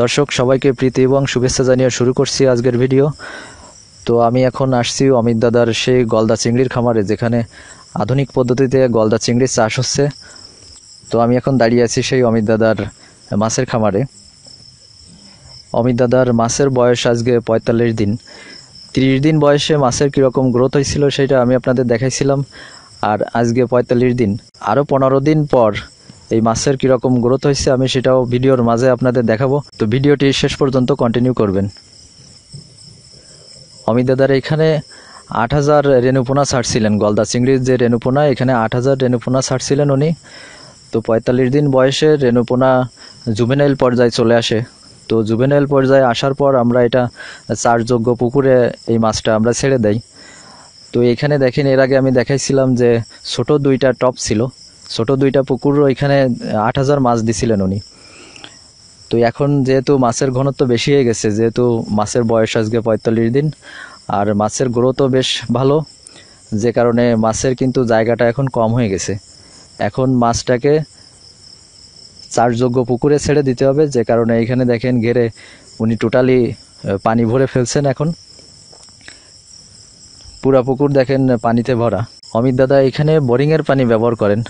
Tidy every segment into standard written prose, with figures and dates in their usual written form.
দর্শক সবাইকে প্রীতি এবং শুভেচ্ছা জানিয়ে শুরু করছি আজকের ভিডিও। তো আমি এখন আসছি অমিত দাদার সেই গলদা চিংড়ির খামারে, যেখানে আধুনিক পদ্ধতিতে গলদা চিংড়ির চাষ হচ্ছে। তো আমি এখন দাঁড়িয়ে আছি সেই অমিত দাদার মাছের খামারে। অমিত দাদার মাছের বয়স আজকে 45 দিন। 30 দিন বয়সে মাছের কীরকম গ্রোথ হয়েছিল সেটা আমি আপনাদের দেখাইছিলাম, আর আজকে 45 দিন, আরও 15 দিন পর এই মাছের কীরকম গ্রোথ হয়েছে আমি সেটাও ভিডিওর মাঝে আপনাদের দেখাবো। তো ভিডিওটি শেষ পর্যন্ত কন্টিনিউ করবেন। অমিত দাদার এখানে 8000 রেণুপোনা ছাড়ছিলেন, গলদা চিংড়ির যে রেণুপোনা, এখানে 8000 রেণুপোনা ছাড়ছিলেন উনি। তো 45 দিন বয়সে রেণুপোনা জুভেনাইল পর্যায়ে চলে আসে। তো জুভেনাইল পর্যায়ে আসার পর আমরা এটা চাষযোগ্য পুকুরে এই মাছটা আমরা ছেড়ে দেই। তো এখানে দেখেন, এর আগে আমি দেখাইছিলাম যে ছোট 2টা টপ ছিল, ছোট 2টা পুকুর, ওইখানে 8000 মাছ দিছিলেন উনি। তো এখন যেহেতু মাছের ঘনত্ব বেশি হয়ে গেছে, যেহেতু মাছের বয়স আজকে 45 দিন আর মাছের গ্রোথও বেশ ভালো, যে কারণে মাছের কিন্তু জায়গাটা এখন কম হয়ে গেছে। এখন মাছটাকে চাষযোগ্য পুকুরে ছেড়ে দিতে হবে, যে কারণে এখানে দেখেন ঘেরে উনি টোটালি পানি ভরে ফেলছেন। এখন পুরা পুকুর দেখেন পানিতে ভরা। অমিত দাদা এখানে বোরিংয়ের পানি ব্যবহার করেন।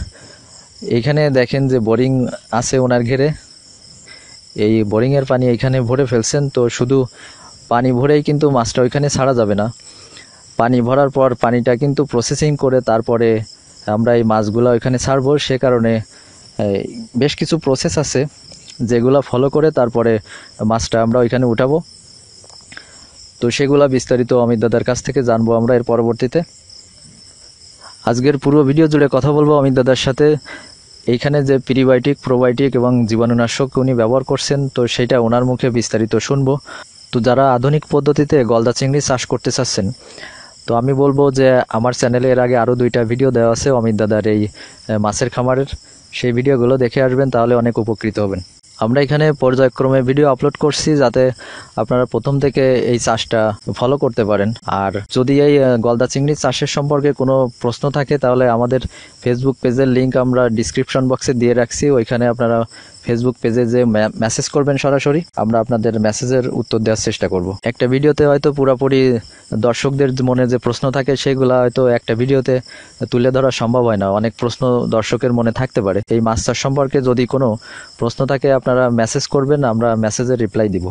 এইখানে দেখেন যে বোরিং আছে ওনার ঘেরে, এই বোরিংয়ের পানি এখানে ভরে ফেলছেন। তো শুধু পানি ভরেই কিন্তু মাছটা ওইখানে ছাড়া যাবে না, পানি ভরার পর পানিটা কিন্তু প্রসেসিং করে তারপরে আমরা এই মাছগুলো ওইখানে ছাড়বো। সে কারণে বেশ কিছু প্রসেস আছে যেগুলো ফলো করে তারপরে মাছটা আমরা ওইখানে উঠাবো। তো সেগুলা বিস্তারিত অমিত দাদার কাছ থেকে জানবো আমরা এর পরবর্তীতে। আজকের পুরো ভিডিও জুড়ে কথা বলবো অমিত দাদার সাথে। এইখানে যে প্রিবায়োটিক, প্রোবায়োটিক এবং জীবাণুনাশক উনি ব্যবহার করছেন, তো সেটা ওনার মুখে বিস্তারিত শুনবো। তো যারা আধুনিক পদ্ধতিতে গলদা চিংড়ি চাষ করতে চাচ্ছেন, তো আমি বলবো যে আমার চ্যানেলে এর আগে আরও 2টা ভিডিও দেওয়া আছে অমিত দাদার এই মাছের খামারের, সেই ভিডিওগুলো দেখে আসবেন, তাহলে অনেক উপকৃত হবেন। আমরা এখানে পর্যায়ক্রমে ভিডিও আপলোড করছি যাতে আপনারা প্রথম থেকে এই চাষটা ফলো করতে পারেন। আর যদি এই গলদা চিংড়ি চাষের সম্পর্কে কোনো প্রশ্ন থাকে তাহলে আমাদের ফেসবুক পেজের লিংক আমরা ডিসক্রিপশন বক্সে দিয়ে রাখছি, ওইখানে আপনারা ফেসবুক পেজে যে মেসেজ করবেন সরাসরি, আমরা আপনাদের মেসেজের উত্তর দেওয়ার চেষ্টা করব। একটা ভিডিওতে হয়তো পুরোপুরি দর্শকদের মনে যে প্রশ্ন থাকে সেগুলো হয়তো একটা ভিডিওতে তুলে ধরা সম্ভব হয় না, অনেক প্রশ্ন দর্শকের মনে থাকতে পারে। এই মাছ চাষ সম্পর্কে যদি কোনো প্রশ্ন থাকে আপনারা মেসেজ করবেন, আমরা মেসেজের রিপ্লাই দিব।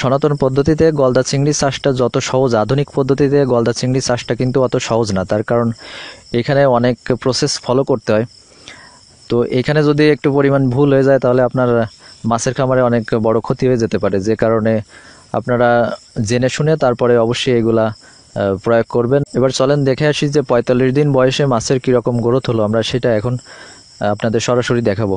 সনাতন পদ্ধতিতে গলদা চিংড়ি চাষটা যত সহজ, আধুনিক পদ্ধতিতে গলদা চিংড়ি চাষটা কিন্তু অত সহজ না, তার কারণ এখানে অনেক প্রসেস ফলো করতে হয়। তো এখানে যদি একটু পরিমাণ ভুল হয়ে যায় তাহলে আপনার মাছের খামারে অনেক বড় ক্ষতি হয়ে যেতে পারে, যে কারণে আপনারা জেনে শুনে তারপরে অবশ্যই এগুলা প্রয়োগ করবেন। এবার চলেন দেখে আসি যে 45 দিন বয়সে মাছের কীরকম গ্রোথ হলো, আমরা সেটা এখন আপনাদের সরাসরি দেখাবো।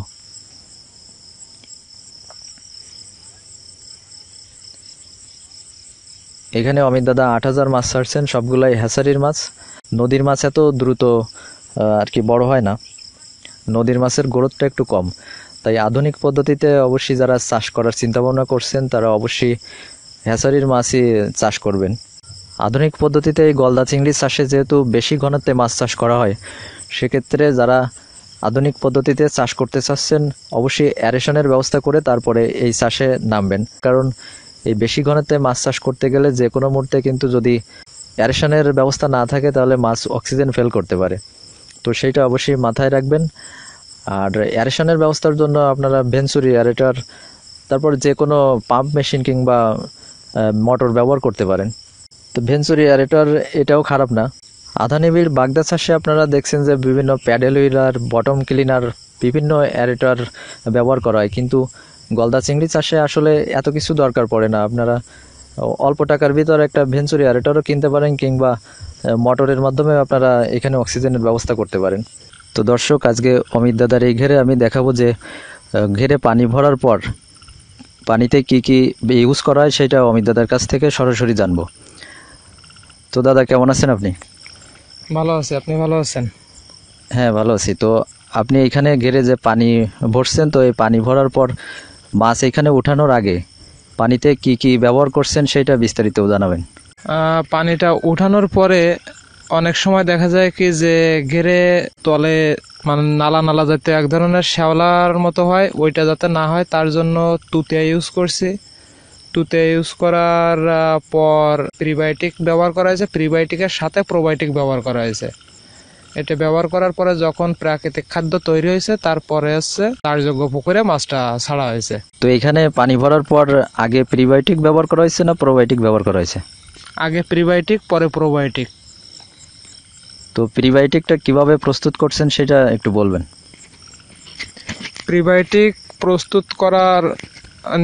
এখানে অমিত দাদা 8000 মাছ ছাড়ছেন, সবগুলাই হ্যাচারির মাছ। নদীর মাছ এত দ্রুত আর কি বড় হয় না, নদীর মাছের গ্রোথটা একটু কম। তাই আধুনিক পদ্ধতিতে অবশ্যই যারা চাষ করার চিন্তাভাবনা করছেন তারা অবশ্যই হ্যাচারির মাছই চাষ করবেন। আধুনিক পদ্ধতিতে এই গলদা চিংড়ি চাষে যেহেতু বেশি ঘনত্বে মাছ চাষ করা হয়, সেক্ষেত্রে যারা আধুনিক পদ্ধতিতে চাষ করতে চাচ্ছেন অবশ্যই অ্যারেশনের ব্যবস্থা করে তারপরে এই চাষে নামবেন। কারণ এই বেশি ঘনত্বে মাছ চাষ করতে গেলে যে কোনো মুহূর্তে কিন্তু যদি অ্যারেশনের ব্যবস্থা না থাকে তাহলে মাছ অক্সিজেন ফেল করতে পারে, তো সেইটা অবশ্যই মাথায় রাখবেন। আর অ্যারেশনের ব্যবস্থার জন্য আপনারা ভেঞ্চুরি অ্যারেটর, তারপর যে কোনো পাম্প মেশিন কিংবা মোটর ব্যবহার করতে পারেন। তো ভেঞ্চুরি অ্যারেটর এটাও খারাপ না। আধা নিবিড় বাগদা চাষে আপনারা দেখছেন যে বিভিন্ন প্যাডেল হুইলার, বটম ক্লিনার, বিভিন্ন অ্যারেটর ব্যবহার করা হয়, কিন্তু গলদা চিংড়ি চাষে আসলে এত কিছু দরকার পড়ে না। আপনারা অল্প টাকার ভিতর একটা ভেঞ্চুরি অ্যারেটরও কিনতে পারেন, কিংবা মোটরের মাধ্যমে আপনারা এখানে অক্সিজেনের ব্যবস্থা করতে পারেন। তো দর্শক, আজকে অমিত দাদার এই ঘেরে আমি দেখাবো যে ঘেরে পানি ভরার পর পানিতে কি কি ইউজ করা হয় সেটা অমিত দাদার কাছ থেকে সরাসরি জানবো। তো দাদা, কেমন আছেন আপনি? ভালো আছি, আপনি ভালো আছেন? হ্যাঁ, ভালো আছি। তো আপনি এখানে ঘেরে যে পানি ভরছেন, তো এই পানি ভরার পর মাছ এখানে উঠানোর আগে পানিতে কি কি ব্যবহার করছেন সেটা বিস্তারিত জানাবেন। পানিটা উঠানোর পরে অনেক সময় দেখা যায় কি যে ঘেরে তলে মানে নালা নালা যাতে এক ধরনের শ্যাওলার মতো হয়, ওইটা যাতে না হয় তার জন্য তুতিয়া ইউজ করছি। তুতিয়া ইউজ করার পর প্রিবায়োটিক ব্যবহার করা হয়েছে, প্রিবায়োটিকের সাথে প্রোবায়োটিক ব্যবহার করা হয়েছে। এটা ব্যবহার করার পরে যখন প্রাকৃতিক খাদ্য তৈরি হয়েছে তারপরে হচ্ছে চাষযোগ্য পুকুরে মাছটা ছাড়া হয়েছে। তো এখানে পানি ভরার পর আগে প্রিবায়োটিক ব্যবহার করা হয়েছে না প্রোবায়োটিক ব্যবহার করা হয়েছে? আগে প্রিবায়োটিক পরে প্রোবায়োটিক। তো প্রিবায়োটিকটা কিভাবে প্রস্তুত করছেন সেটা একটু বলবেন। প্রিবায়োটিক প্রস্তুত করার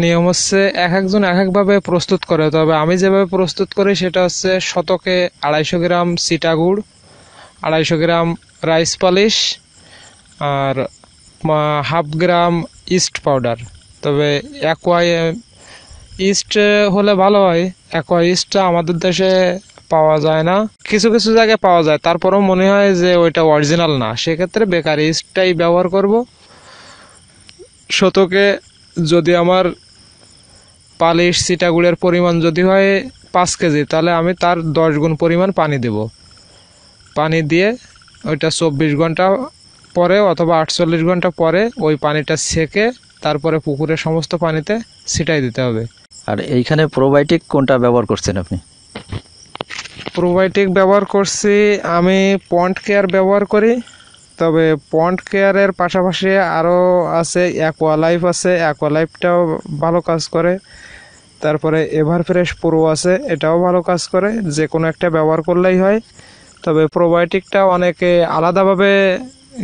নিয়ম হচ্ছে এক একজন এক একভাবে প্রস্তুত করে, তবে আমি যেভাবে প্রস্তুত করি সেটা হচ্ছে শতকে 250 গ্রাম চিটাগুড়, 250 গ্রাম রাইস পালিশ আর 1/2 গ্রাম ইস্ট পাউডার। তবে অ্যাকোয়া ইস্ট হলে ভালো হয়। অ্যাকোয়া ইস্টটা আমাদের দেশে পাওয়া যায় না, কিছু কিছু জায়গায় পাওয়া যায়, তারপরেও মনে হয় যে ওইটা অরিজিনাল না, সেক্ষেত্রে বেকার ইস্টটাই ব্যবহার করব। শতকে যদি আমার পালিশ চিটাগুড়ের পরিমাণ যদি হয় 5 কেজি, তাহলে আমি তার 10 গুণ পরিমাণ পানি দেব। পানি দিয়ে ওইটা 24 ঘন্টা পরে অথবা 48 ঘন্টা পরে ওই পানিটা ছেঁকে তারপরে পুকুরের সমস্ত পানিতে ছিটাই দিতে হবে। আর এইখানে প্রোবায়োটিক কোনটা ব্যবহার করছেন আপনি? প্রোবায়োটিক ব্যবহার করছি আমি পন্ড কেয়ার ব্যবহার করি, তবে পন্ড কেয়ারের পাশাপাশি আরও আছে অ্যাকোয়া লাইফ আছে, অ্যাকোয়া লাইফটাও ভালো কাজ করে। তারপরে এভার ফ্রেশ প্রো আছে, এটাও ভালো কাজ করে, যে কোনো একটা ব্যবহার করলেই হয়। তবে প্রোবায়োটিকটা অনেকে আলাদাভাবে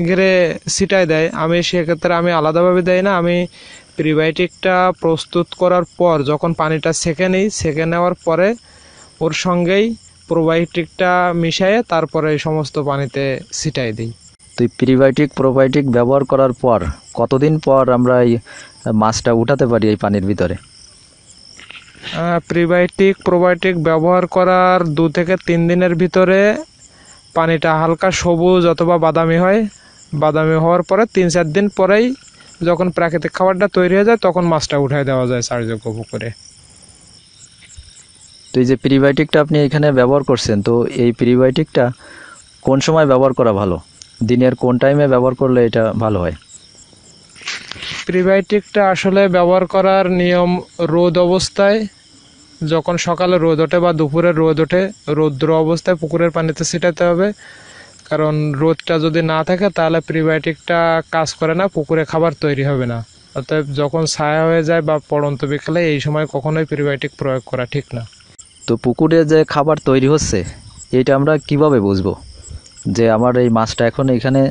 ঘিরে ছিটাই দেয়, আমি সেক্ষেত্রে আমি আলাদাভাবে দেই না। আমি প্রিবায়োটিকটা প্রস্তুত করার পর যখন পানিটা ছেঁকে নিই, ছেঁকে নেওয়ার পরে ওর সঙ্গেই প্রোবায়োটিকটা মিশিয়ে তারপরে এই সমস্ত পানিতে ছিটাই দিই। তো প্রিবায়োটিক প্রোবায়োটিক ব্যবহার করার পর কতদিন পর আমরা এই মাছটা উঠাতে পারি এই পানির ভিতরে? প্রিবায়োটিক প্রোবায়োটিক ব্যবহার করার 2 থেকে 3 দিনের ভিতরে পানিটা হালকা সবুজ অথবা বাদামি হয়। বাদামি হওয়ার পরে 3-4 দিন পরেই যখন প্রাকৃতিক খাবারটা তৈরি হয়ে যায় তখন মাছটা উঠাই দেওয়া যায় চাষযোগ্য পুকুরে। তো এই যে প্রিবায়োটিকটা আপনি এখানে ব্যবহার করছেন, তো এই প্রিবায়োটিকটা কোন সময় ব্যবহার করা ভালো? দিনের কোন টাইমে ব্যবহার করলে এটা ভালো হয়? প্রিবায়োটিকটা আসলে ব্যবহার করার নিয়ম রোদ অবস্থায়, যখন সকালে রোদ ওঠে বা দুপুরে রোদ ওঠে, রৌদ্র অবস্থায় পুকুরের পানিতে ছিটাতে হবে। কারণ রোদটা যদি না থাকে তাহলে প্রিবায়োটিকটা কাজ করে না, পুকুরে খাবার তৈরি হবে না। অতএব যখন ছায়া হয়ে যায় বা পড়ন্ত বিকেলে এই সময় কখনোই প্রিবায়োটিক প্রয়োগ করা ঠিক না। তো পুকুরে যে খাবার তৈরি হচ্ছে এটা আমরা কিভাবে বুঝবো যে আমার এই মাছটা এখন এখানে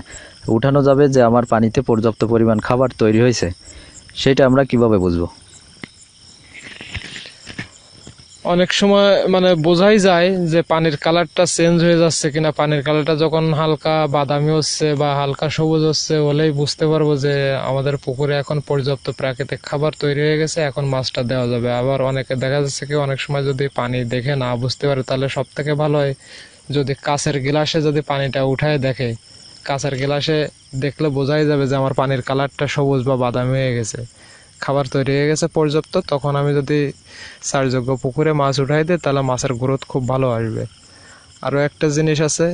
উঠানো যাবে, যে আমার পানিতে পর্যাপ্ত পরিমাণ খাবার তৈরি হয়েছে, সেটা আমরা কিভাবে বুঝবো? অনেক সময় মানে বোঝাই যায় যে পানির কালারটা চেঞ্জ হয়ে যাচ্ছে কিনা। পানির কালারটা যখন হালকা বাদামি হচ্ছে বা হালকা সবুজ হচ্ছে হলেই বুঝতে পারবো যে আমাদের পুকুরে এখন পর্যাপ্ত প্রাকৃতিক খাবার তৈরি হয়ে গেছে, এখন মাছটা দেওয়া যাবে। আবার অনেকে দেখা যাচ্ছে কি অনেক সময় যদি পানি দেখে না বুঝতে পারে, তাহলে সব থেকে ভালো হয় যদি কাঁচের গ্লাসে যদি পানিটা উঠায় দেখে। কাঁচের গ্লাসে দেখলে বোঝাই যাবে যে আমার পানির কালারটা সবুজ বা বাদামি হয়ে গেছে, খাবার তৈরি হয়ে গেছে পর্যাপ্ত। তখন আমি যদি চাষযোগ্য পুকুরে মাছ উঠাই দিই তাহলে মাছের গ্রোথ খুব ভালো আসবে। আরও একটা জিনিস আছে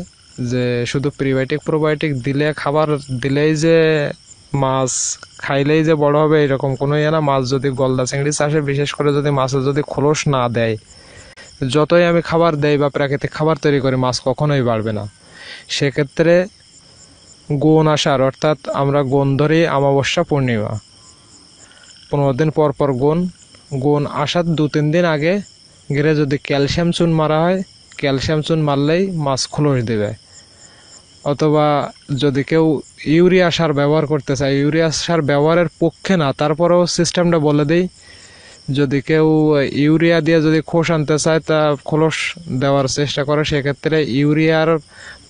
যে শুধু প্রিবায়োটিক প্রোবায়োটিক দিলে, খাবার দিলেই যে মাছ খাইলেই যে বড় হবে এরকম কোনো ইয়ে না। মাছ যদি গলদা চিংড়ি চাষে বিশেষ করে যদি মাছের যদি খোলস না দেয়, যতই আমি খাবার দেই বা প্রাকৃতিক খাবার তৈরি করি, মাছ কখনোই বাড়বে না। সেক্ষেত্রে গুণ আসার, অর্থাৎ আমরা গুণ ধরি অমাবস্যা পূর্ণিমা, 15 দিন পর পর গুণ আসার 2-3 দিন আগে ঘিরে যদি ক্যালসিয়াম চুন মারা হয়, ক্যালসিয়াম চুন মারলেই মাছ খোলস দেবে। অথবা যদি কেউ ইউরিয়া সার ব্যবহার করতে চায়, ইউরিয়া সার ব্যবহারের পক্ষে না, তারপরেও সিস্টেমটা বলে দিই। যদি কেউ ইউরিয়া দিয়ে যদি খোস আনতে চায়, তা খোলস দেওয়ার চেষ্টা করে, সেক্ষেত্রে ইউরিয়ার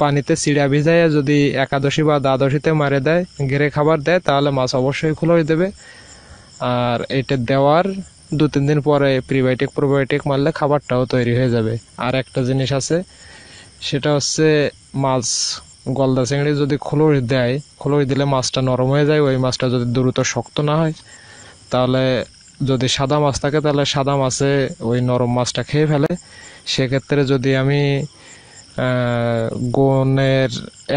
পানিতে চিড়া ভিজাইয়া যদি একাদশী বা দ্বাদশীতে মারে দেয়, ঘেরে খাবার দেয়, তাহলে মাছ অবশ্যই খোলস দেবে। আর এটা দেওয়ার 2-3 দিন পরে প্রিবায়োটিক প্রোবায়োটিক মারলে খাবারটাও তৈরি হয়ে যাবে। আর একটা জিনিস আছে, সেটা হচ্ছে মাছ গলদা চিংড়ি যদি খোলস দেয়, খোলস দিলে মাছটা নরম হয়ে যায়। ওই মাছটা যদি দ্রুত শক্ত না হয়, তাহলে যদি সাদা মাছ থাকে তাহলে সাদা মাছে ওই নরম মাছটা খেয়ে ফেলে। সেক্ষেত্রে যদি আমি গোনের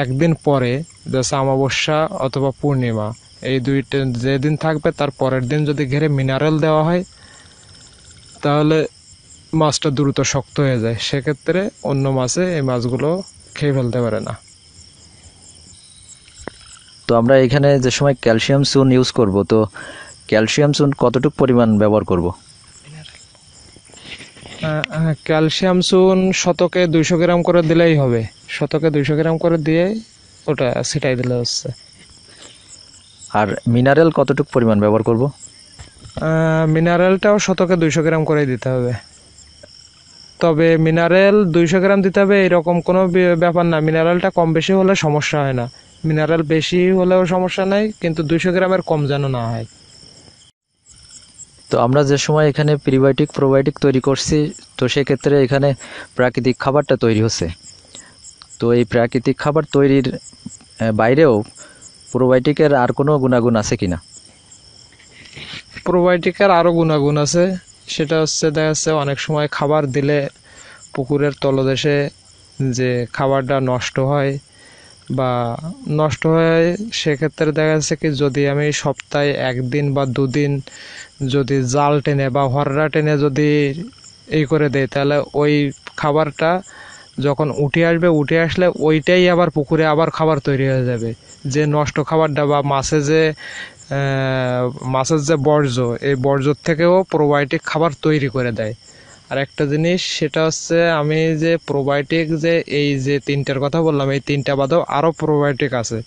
একদিন পরে, জাস্ট অমাবস্যা অথবা পূর্ণিমা, এই দুইটা যেদিন থাকবে তার পরের দিন যদি ঘেরে মিনারেল দেওয়া হয় তাহলে মাছটা দ্রুত শক্ত হয়ে যায়। সেক্ষেত্রে অন্য মাছে এই মাছগুলো খেয়ে ফেলতে পারে না। তো আমরা এখানে যে সময় ক্যালসিয়াম চুন ইউজ করব, তো ক্যালসিয়াম চুন কতটুকু পরিমাণ ব্যবহার করব? ক্যালসিয়াম চুন শতকে 200 গ্রাম করে দিলেই হবে। শতকে 200 গ্রাম করে দিয়ে ওটা ছিটাই দিলে হচ্ছে। আর মিনারেল কতটুকু পরিমাণ ব্যবহার করব? মিনারেলটাও শতকে 200 গ্রাম করে দিতে হবে। তবে মিনারেল 200 গ্রাম দিতে হবে এরকম কোনো ব্যাপার না। মিনারেলটা কম বেশি হলে সমস্যা হয় না, মিনারেল বেশি হলেও সমস্যা নাই, কিন্তু 200 গ্রামের কম যেন না হয়। তো আমরা যে সময় এখানে প্রিবায়োটিক প্রোবায়োটিক তৈরি করছি, তো সেক্ষেত্রে এখানে প্রাকৃতিক খাবারটা তৈরি হচ্ছে। তো এই প্রাকৃতিক খাবার তৈরির বাইরেও প্রোবায়োটিকের আর কোনো গুণাগুণ আছে কিনা? প্রোবায়োটিকের আরও গুণাগুণ আছে। সেটা হচ্ছে দেখা যাচ্ছে অনেক সময় খাবার দিলে পুকুরের তলদেশে যে খাবারটা নষ্ট হয় বা নষ্ট হয়, সেক্ষেত্রে দেখা যাচ্ছে কি যদি আমি সপ্তাহে 1 দিন বা 2 দিন যদি জাল টেনে বা হররা টেনে যদি এই করে দেয়, তাহলে ওই খাবারটা যখন উঠে আসবে, উঠে আসলে ওইটাই আবার পুকুরে আবার খাবার তৈরি হয়ে যাবে। যে নষ্ট খাবারটা বা মাছের যে বর্জ্য, এই বর্জ্যর থেকেও প্রোবায়োটিক খাবার তৈরি করে দেয়। আর একটা জিনিস সেটা হচ্ছে, আমি যে প্রোবায়োটিক যে এই যে 3টার কথা বললাম, এই 3টা বাদেও আরও প্রোবায়োটিক আছে,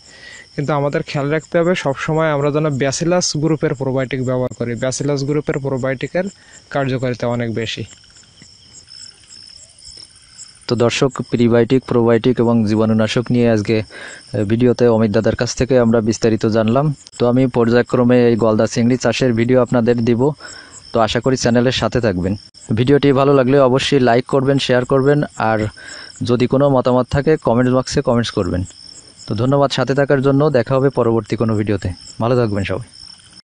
কিন্তু আমাদের খেয়াল রাখতে হবে সবসময় আমরা যেন ব্যাসিলাস গ্রুপের প্রোবায়োটিক ব্যবহার করি। ব্যাসিলাস গ্রুপের প্রোবায়োটিকের কার্যকারিতা অনেক বেশি। তো দর্শক, প্রিবায়োটিক প্রোবায়োটিক এবং জীবাণুনাশক নিয়ে আজকে ভিডিওতে অমিত দাদার কাছ থেকে আমরা বিস্তারিত জানলাম। তো আমি পর্যায়ক্রমে এই গলদা চিংড়ি চাষের ভিডিও আপনাদের দিব। তো আশা করি চ্যানেলের সাথে থাকবেন। ভিডিওটি ভালো লাগলে অবশ্যই লাইক করবেন, শেয়ার করবেন, আর যদি কোনো মতামত থাকে কমেন্ট বক্সে কমেন্টস করবেন। তো ধন্যবাদ সাথে থাকার জন্য। দেখা হবে পরবর্তী কোনো ভিডিওতে। ভালো থাকবেন সবাই।